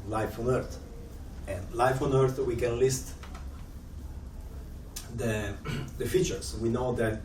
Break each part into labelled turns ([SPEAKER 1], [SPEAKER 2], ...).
[SPEAKER 1] life on Earth. And life on Earth, we can list the features. We know that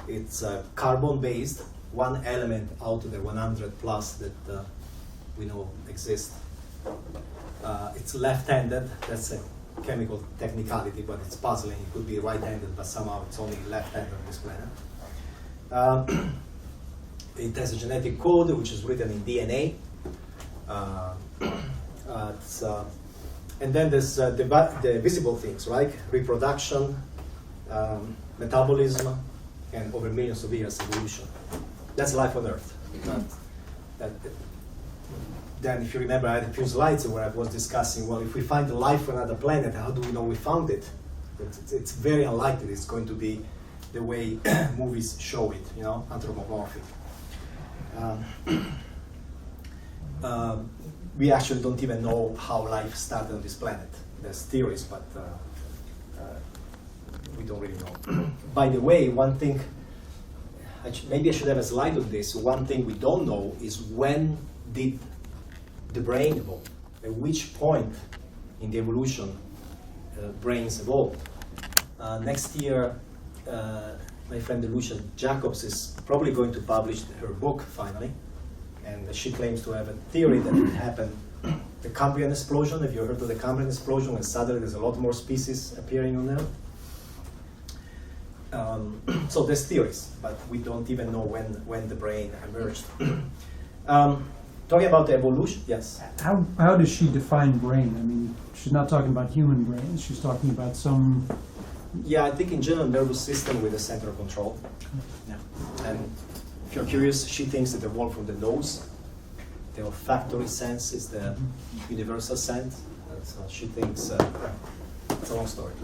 [SPEAKER 1] it's carbon-based, one element out of the 100 plus that we know exist. It's left-handed. That's a chemical technicality, but it's puzzling. It could be right-handed, but somehow it's only left-handed on this planet. It has a genetic code which is written in DNA. And then there's the visible things, right? Reproduction, metabolism, and over millions of years evolution. That's life on Earth. Then, if you remember, I had a few slides where I was discussing, well, if we find life on another planet, how do we know we found it? It's very unlikely it's going to be the way movies show it, you know, anthropomorphic. We actually don't even know how life started on this planet. There's theories, but we don't really know. By the way, one thing, maybe I should have a slide on this. One thing we don't know is when did the brain evolve? At which point in the evolution brains evolved? Next year, my friend Lucia Jacobs is probably going to publish her book finally, and she claims to have a theory that it happened, the Cambrian explosion. Have you heard of the Cambrian explosion? And suddenly there's a lot more species appearing on Earth. So there's theories, but we don't even know when the brain emerged. Talking about the evolution, yes.
[SPEAKER 2] How does she define brain? I mean, she's not talking about human brains. She's talking about some.
[SPEAKER 1] Yeah, I think in general nervous system with a center of control. Yeah. And if you're curious, she thinks that evolved from the nose. The olfactory sense is the universal sense. So she thinks it's a long story.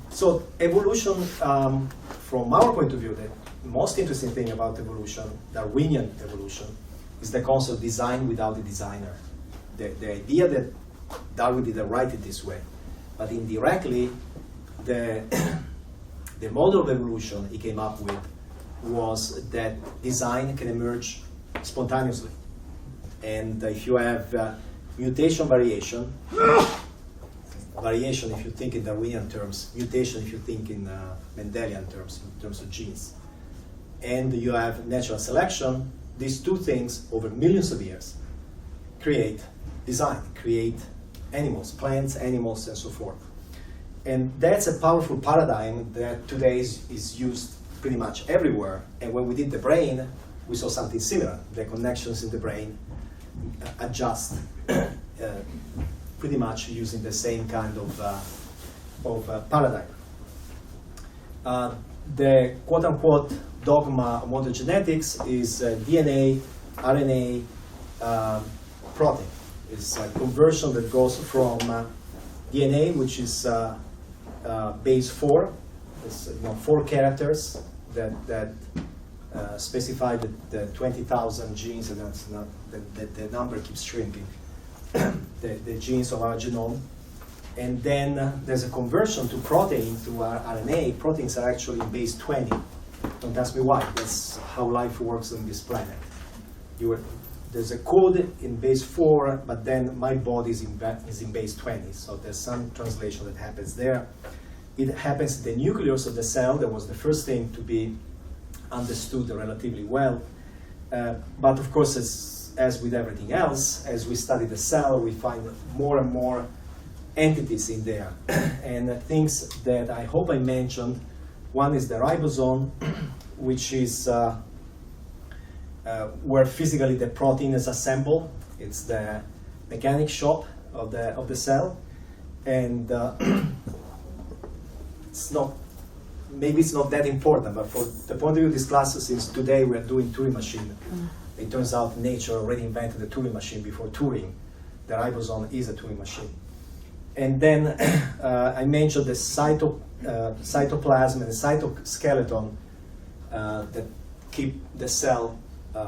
[SPEAKER 1] So evolution, from our point of view, the most interesting thing about evolution, Darwinian evolution, is the concept of design without the designer. The idea that Darwin didn't write it this way, but indirectly, the model of evolution he came up with was that design can emerge spontaneously. And if you have mutation variation, variation if you think in Darwinian terms, mutation if you think in Mendelian terms, in terms of genes, and you have natural selection, these two things over millions of years create design, create animals, plants, animals, and so forth. And that's a powerful paradigm that today is used pretty much everywhere. And when we did the brain, we saw something similar. The connections in the brain adjust pretty much using the same kind of paradigm. The quote-unquote dogma of modern genetics is DNA, RNA, protein. It's a conversion that goes from DNA, which is base 4. It's 4 characters that specify the 20,000 genes, and that's not the number keeps shrinking. the genes of our genome. And then there's a conversion to protein through our RNA. Proteins are actually in base 20. Don't ask me why. That's how life works on this planet. There's a code in base 4, but then my body is in base 20. So there's some translation that happens there. It happens in the nucleus of the cell. That was the first thing to be understood relatively well. But of course, as with everything else, as we study the cell, we find more and more entities in there. And things that I hope I mentioned, one is the ribosome, which is where physically the protein is assembled. It's the mechanic shop of the cell. And maybe it's not that important, but for the point of view of this class, since today we're doing Turing machine, it turns out nature already invented the Turing machine before Turing. The ribosome is a Turing machine. And then I mentioned the cytoplasm and the cytoskeleton that keep the cell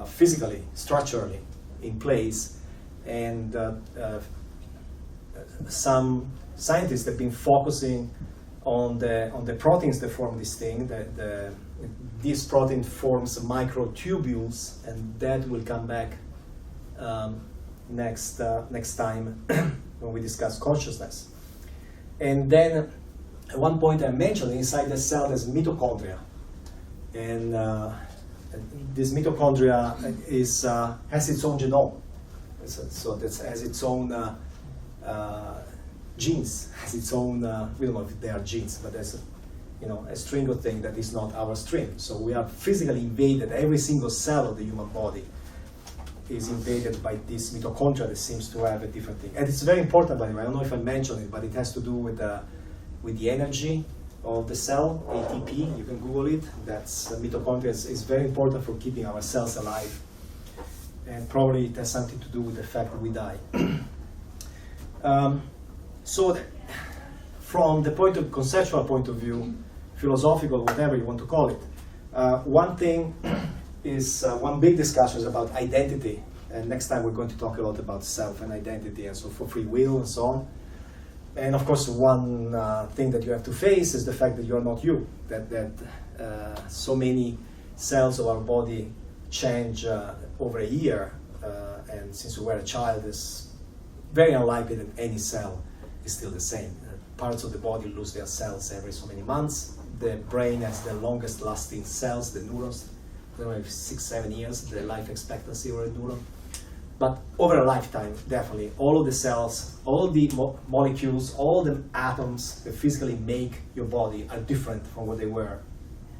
[SPEAKER 1] physically, structurally in place. And some scientists have been focusing on the proteins that form this thing. This protein forms microtubules, and that will come back next time when we discuss consciousness. And then at one point I mentioned inside the cell there's mitochondria, and this mitochondria has its own genome, so that has its own genes, has its own. We don't know if they are genes, but there's a string of things that is not our string. So we are physically invaded. Every single cell of the human body is invaded by this mitochondria that seems to have a different thing. And it's very important, by the way. I don't know if I mentioned it, but it has to do with the energy of the cell, ATP. You can Google it. That's mitochondria is very important for keeping our cells alive. And probably it has something to do with the fact that we die. From the conceptual point of view, philosophical, whatever you want to call it, one thing is one big discussion is about identity, and next time we're going to talk a lot about self and identity, and so for free will and so on. And of course, one thing that you have to face is the fact that you are not you. That so many cells of our body change over a year, and since we were a child, it's very unlikely that any cell is still the same. Parts of the body lose their cells every so many months. The brain has the longest lasting cells, the neurons. I don't know if 6-7 years, the life expectancy of a neuron. But over a lifetime, definitely, all of the cells, all the molecules, all the atoms that physically make your body are different from what they were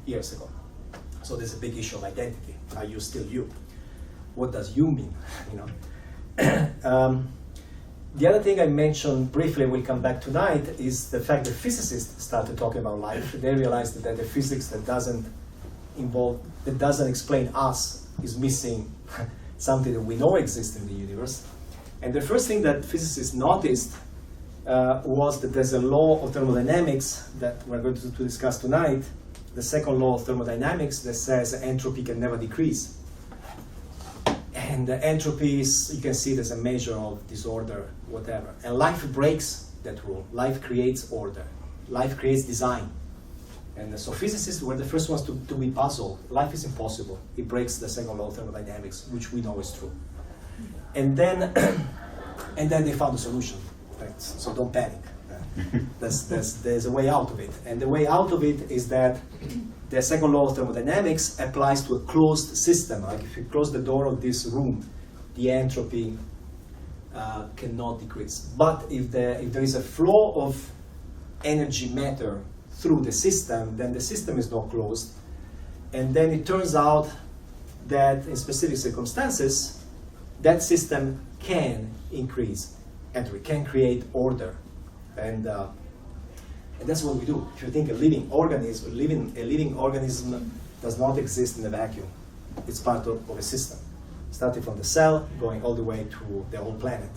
[SPEAKER 1] years ago. So there's a big issue of identity. Are you still you? What does you mean? The other thing I mentioned briefly, we'll come back tonight, is the fact that physicists started talking about life. They realized that the physics that doesn't explain us is missing something that we know exists in the universe. And the first thing that physicists noticed was that there's a law of thermodynamics that we're going to discuss tonight, the second law of thermodynamics, that says entropy can never decrease. And the entropy is, you can see it as a measure of disorder, whatever. And life breaks that rule. Life creates order. Life creates design. And so physicists were the first ones to be puzzled. Life is impossible. It breaks the second law of thermodynamics, which we know is true. And then they found a solution. Right? So don't panic. There's a way out of it. And the way out of it is that the second law of thermodynamics applies to a closed system. Like if you close the door of this room, the entropy cannot decrease. But if there is a flow of energy matter through the system, then the system is not closed. And then it turns out that in specific circumstances, that system can increase entropy, can create order. And that's what we do. If you think a living organism does not exist in a vacuum. It's part of a system, starting from the cell, going all the way to the whole planet.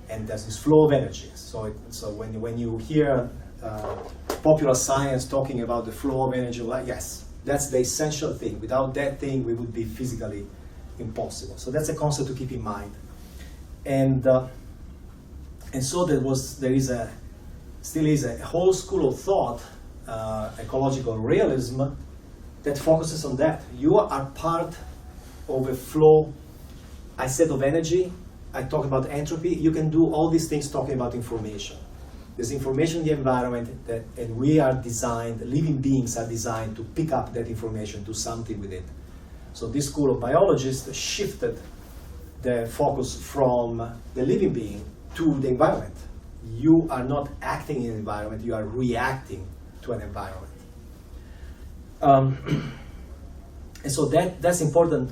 [SPEAKER 1] And there's this flow of energy. So when you hear popular science talking about the flow of energy, like, yes, that's the essential thing. Without that thing, we would be physically impossible. So that's a concept to keep in mind. And so there still is a whole school of thought, ecological realism, that focuses on that. You are part of a flow. I said of energy, I talked about entropy. You can do all these things talking about information. There's information in the environment, and we are designed, living beings are designed to pick up that information, do something with it. So this school of biologists shifted the focus from the living being to the environment. You are not acting in an environment, you are reacting to an environment. And so that's important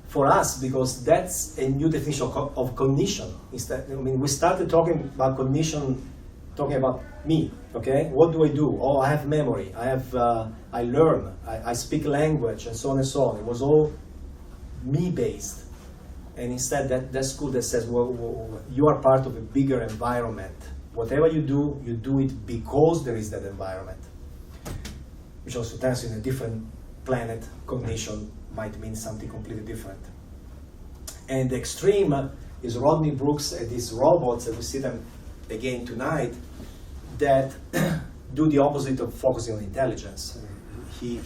[SPEAKER 1] for us because that's a new definition of cognition. We started talking about cognition, talking about me, okay? What do I do? Oh, I have memory, I learn, I speak language, and so on and so on. It was all me-based. And instead, that school that says, well, you are part of a bigger environment. Whatever you do it because there is that environment. Which also tells you in a different planet, cognition might mean something completely different. And the extreme is Rodney Brooks and these robots, and we see them again tonight, that do the opposite of focusing on intelligence. He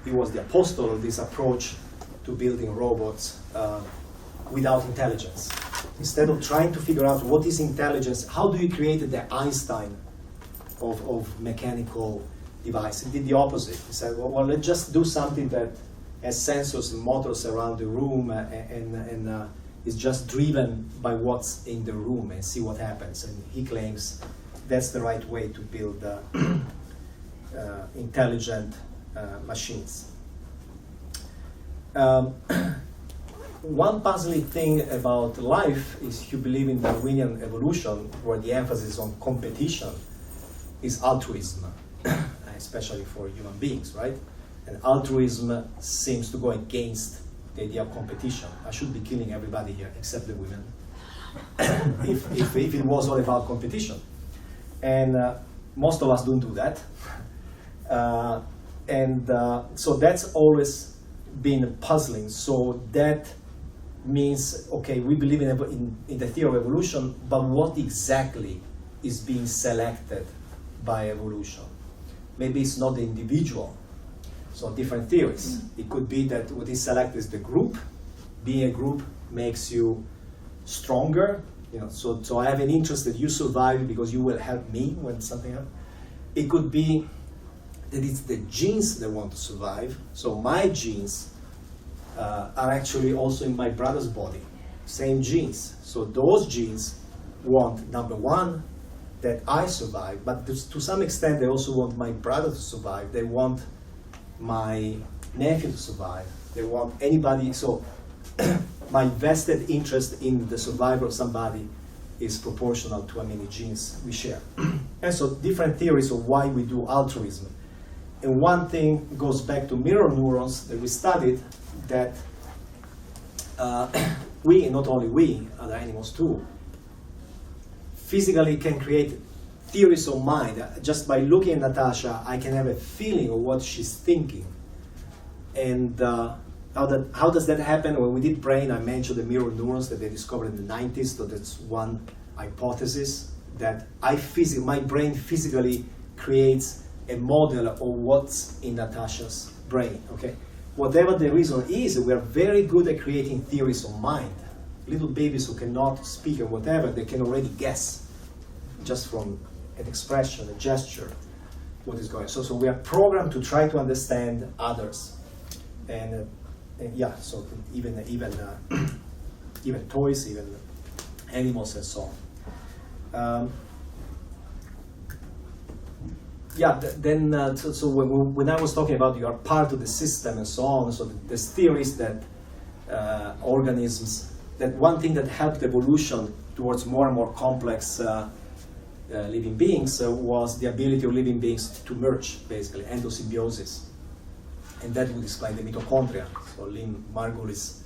[SPEAKER 1] was the apostle of this approach to building robots without intelligence. Instead of trying to figure out what is intelligence, how do you create the Einstein of mechanical device? He did the opposite. He said, well, let's just do something that has sensors and motors around the room and is just driven by what's in the room and see what happens. And he claims that's the right way to build intelligent machines. One puzzling thing about life is if you believe in Darwinian evolution, where the emphasis on competition is altruism, especially for human beings, right? And altruism seems to go against the idea of competition. I should be killing everybody here except the women if it was all about competition. And most of us don't do that. So that's always been puzzling. So that means, okay, we believe in the theory of evolution, but what exactly is being selected by evolution? Maybe it's not the individual. So different theories. It could be that what is selected is the group. Being a group makes you stronger. So I have an interest that you survive because you will help me when something happens. It could be that it's the genes that want to survive. So my genes are actually also in my brother's body, same genes. So those genes want, number one, that I survive, but to some extent they also want my brother to survive. They want my nephew to survive. They want anybody. So my vested interest in the survival of somebody is proportional to how many genes we share. And so different theories of why we do altruism. And one thing goes back to mirror neurons that we studied, that we, and not only we, other animals too, physically can create theories of mind. Just by looking at Natasha, I can have a feeling of what she's thinking. And how does that happen? When we did brain, I mentioned the mirror neurons that they discovered in the 90s. So that's one hypothesis, that my brain physically creates a model of what's in Natasha's brain. Okay, whatever the reason is, we are very good at creating theories of mind. Little babies who cannot speak or whatever, they can already guess just from an expression, a gesture, what is going on. So we are programmed to try to understand others, and yeah. So even toys, even animals, and so on. So when I was talking about you are part of the system and so on, so there's theories that organisms, that one thing that helped evolution towards more and more complex living beings was the ability of living beings to merge, basically, endosymbiosis. And that would explain the mitochondria. So Lynn Margulis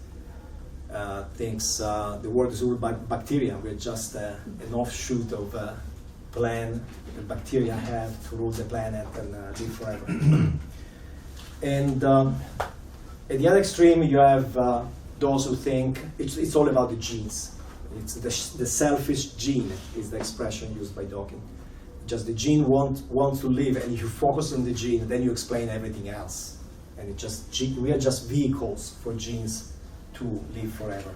[SPEAKER 1] thinks the world is ruled by bacteria. We're just an offshoot of plan that bacteria have to rule the planet and live forever. And at the other extreme, you have those who think it's all about the genes. It's the selfish gene is the expression used by Dawkins. Just the gene wants to live, and if you focus on the gene, then you explain everything else. And we are just vehicles for genes to live forever.